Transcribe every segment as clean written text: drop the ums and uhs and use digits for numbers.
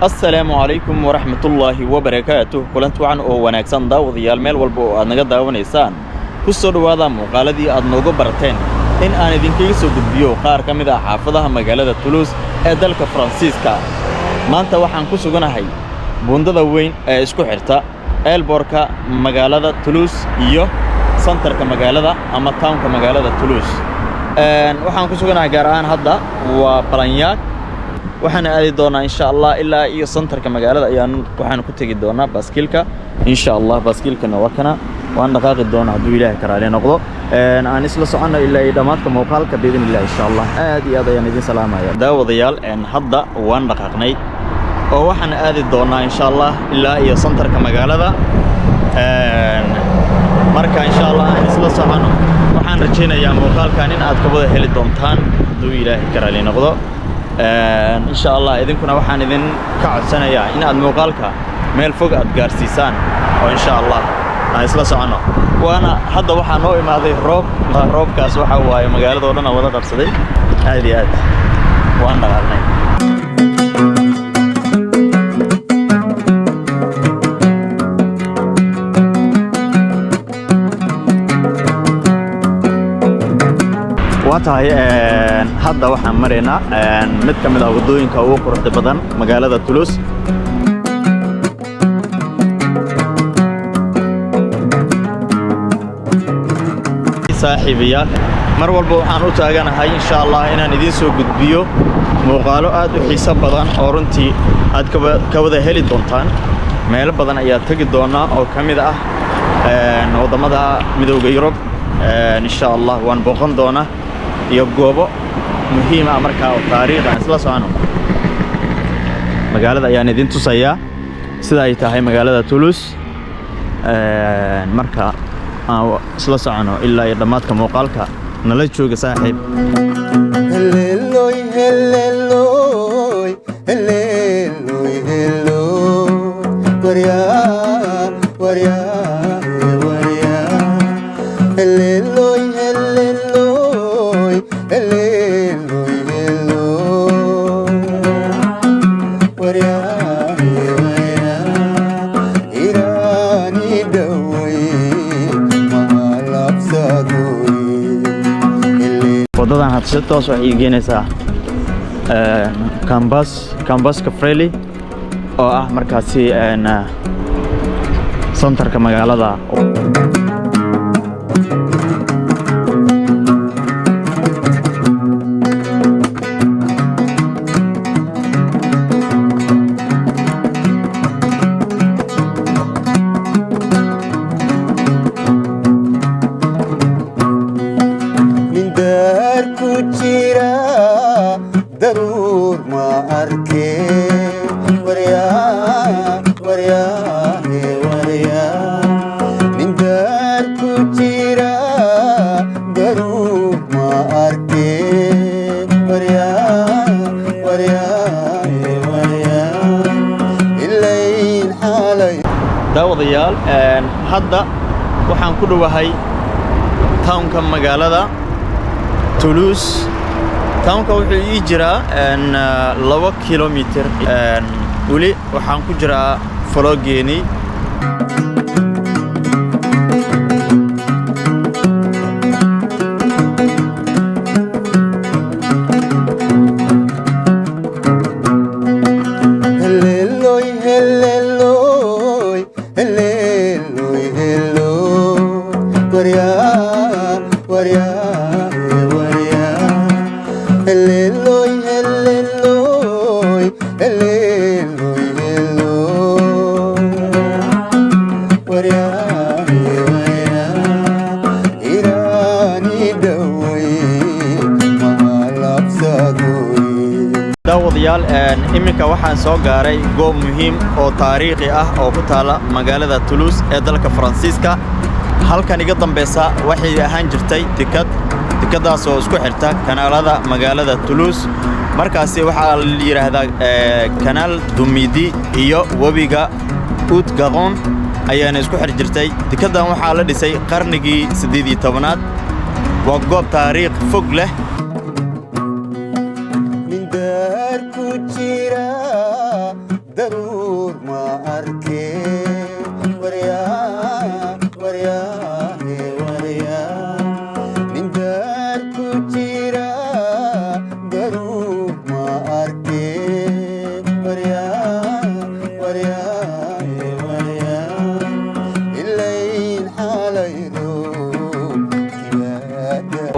السلام عليكم ورحمة الله وبركاته كلنت وعن أو وناكسان داوديال ميل والبو أدنغا داونيسان كسر وادا مقالدي أدنوغو برتين إن أنا دينكي سو gudbiyo qaar kamid ah xaafadaha magaalada Toulouse ee dalka Faransiiska maanta waxaan ku suganahay buundada weyn ee isku xirta eelboorka magaalada Toulouse iyo centerka magaalada ama townka magaalada Toulouse waxaan ku suganahay gaar ahaan hadda waa Balanyaak waxaan aadi doonaa insha Allah ilaa iyo centerka magaalada ayaan waxaan ku tagi doonaa baaskiilka insha Allah baaskiilkana wakana waan dhaqaaqi doonaa haduu Ilaahay karaale noqdo aan isla socono ilaa iyo dhamaadka muuqaalka bidin Ilaahay insha Allah aad iyo aad ayaan idin salaamayaa daawadayaal hadda waan dhaqaaqnay oo waxaan aadi doonaa insha Allah ilaa iyo centerka magaalada marka insha Allah aan isla socono waxaan rajaynayaa muuqaalkan in aad ka wada heli doontaan haduu Ilaahay karaale noqdo إن شاء الله إذن كنا وحنا إذن كعسنا يا إن المقالك ميل فوق أتجارسيسان وإن شاء الله هيصل سعنا وأنا هذا وحنا نوع ما ذي روب كاس وحواي مقالة دورنا ولا ترصدي هذه وأنا غالنا واتاي hadda waxaan mareynaa mid ka mid ah wadooyinka ugu quruxda badan magaalada Toulouse saaxiibayaal mar walba waxaan u taaganahay insha Allah inaan idin soo gudbiyo muuqaalo aad u xiiso badan oo runtii aad ka wada heli doontaan meel badan ayaa tagi doona oo kamid ah wadamada midowga Yurub insha Allah waan booqan doona iyo goobo muhiim ah marka oo taariikh ah isla socono magaalada ayaan idin tusayaa sida ay tahay magaalada Toulouse marka isla socono ilaa iyo dhamaadka muuqaalka nala jooga saaxiib wadadan had si toos ah iigeynaysaa cambaska Freli oo ah markaasi centerka magaalada daawadayaal hadda waxaan ku dhawahay townka magaalada Toulouse townka wuxuu ii jiraa 2 kilomitir wali waxaan ku jiraa Fologeeni daawadayaal iminka waxaan soo gaaray goob muhiim oo taariikhi ah oo ku taala magaalada Toulouse ee dalka Faransiiska halkan iga dambaysa waxay ahaan jirtay tikadaas oo isku xirta kanaalada magaalada Toulouse markaasi waxa la yiraahdaa Canal du Midi iyo wabiga Haute-Garonne ayaana isku xir jirtay tikadan waxa la dhisay qarnigii 18aad waa goob taariikh fog leh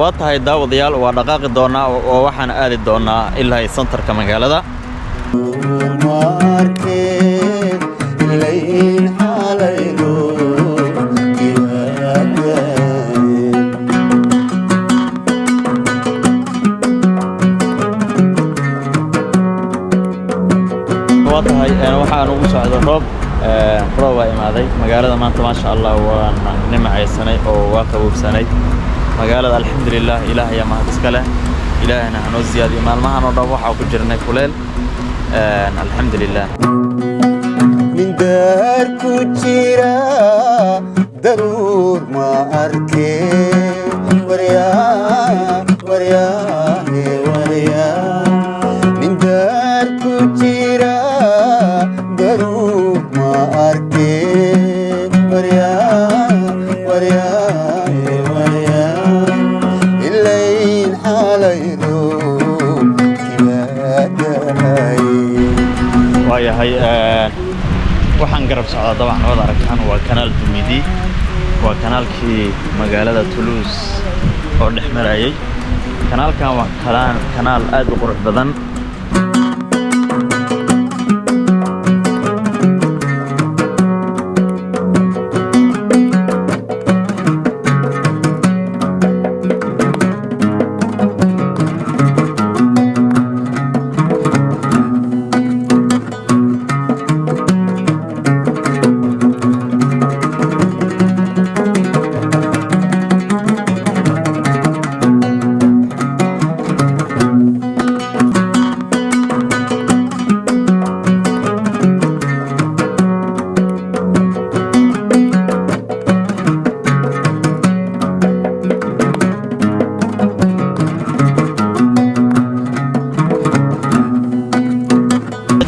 waa tahay daawadayaal waa dhaqaaqi doonaa oo waxaan aadi doonaa ilaa santarka magaalada waa tahay waxaan ugu socdo roob baa imaaday magaalada maanta maasha Allah waan nimcaysanay oo waa qaboobsanay magaalada alxamdulillah ilaahay ma iskale ilaahna hanoo ziyaadiyo maalmahan oo dhan waxa ku jirnay kuleel alxamdulillah min daar ku jira daruur ma arkeen warya min daar ku jira daruur ma arkeen warya waayahay waxaan garab socdaa dabcan wada aragtaan waa kanaal Dumidi waa kanaalkii magaalada Toulouse oo dhex marayay kanaalkan waa kanaal aad u qurux badan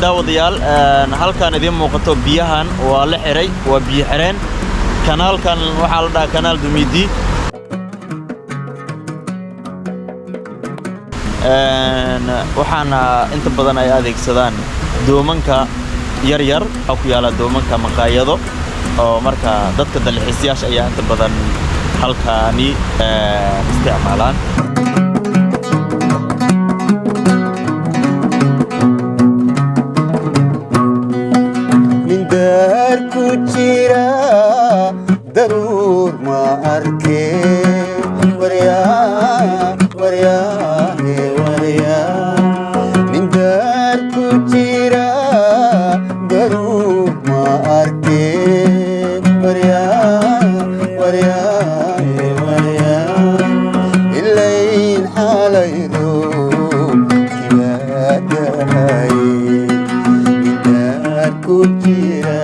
daawadayaal halkaan idin muuqato biyahan waa la xiray waa biyo xireen kanaalkan waxa la dhahaa kanaal Dumidi waxaana inta badan ay adeegsadaan doomanka yar yar oo ku yaala doomanka maqaayado oo marka dadka dalxiisayaasha ayaa inta badan halkaani isticmaalaan daruur ma arkeen warya min daar ku jira daruur ma arkeen warya ilayn xalaydo kibaadahay min daar ku jira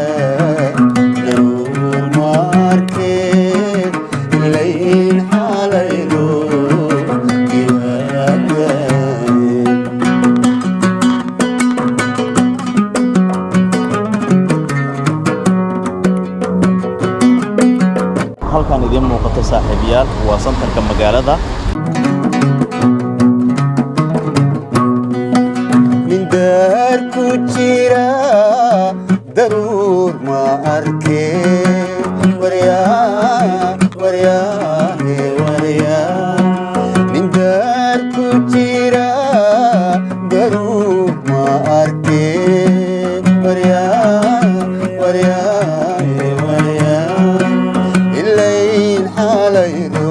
halkaan idin muuqato saaxiibayaal waa santarka magaalada min daar ku jira daruur ma arkeen warya min daar ku jira daruur ma arkeen warya ilayn xalaydo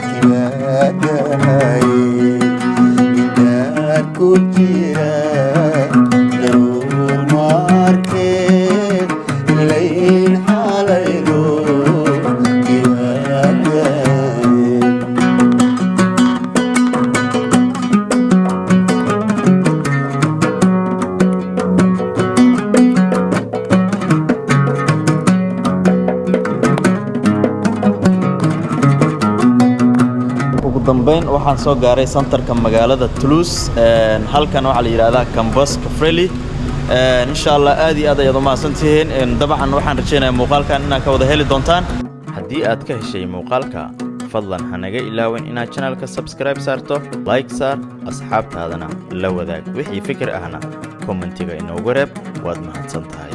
kibaadahay min daar ku jira daruur ma arkeen ilayn xalaydo dambeyn waxaan soo gaaray santarka magaalada Toulouse halkan waxa la yiraahdaa Campus Cafreli insha Allah aad iyo aad ayaad u mahadsantihiin dabcan waxaan rajaynayaa muuqaalkan inaad ka wada heli doontaan haddii aad ka heshay muuqaalka fadlan hanaga ilaawin inaad channelka subscribe saarto like saar asxaabtaadana la wadaag wixii fikir ahna kommentiga inoogu reeb waad mahadsan tahay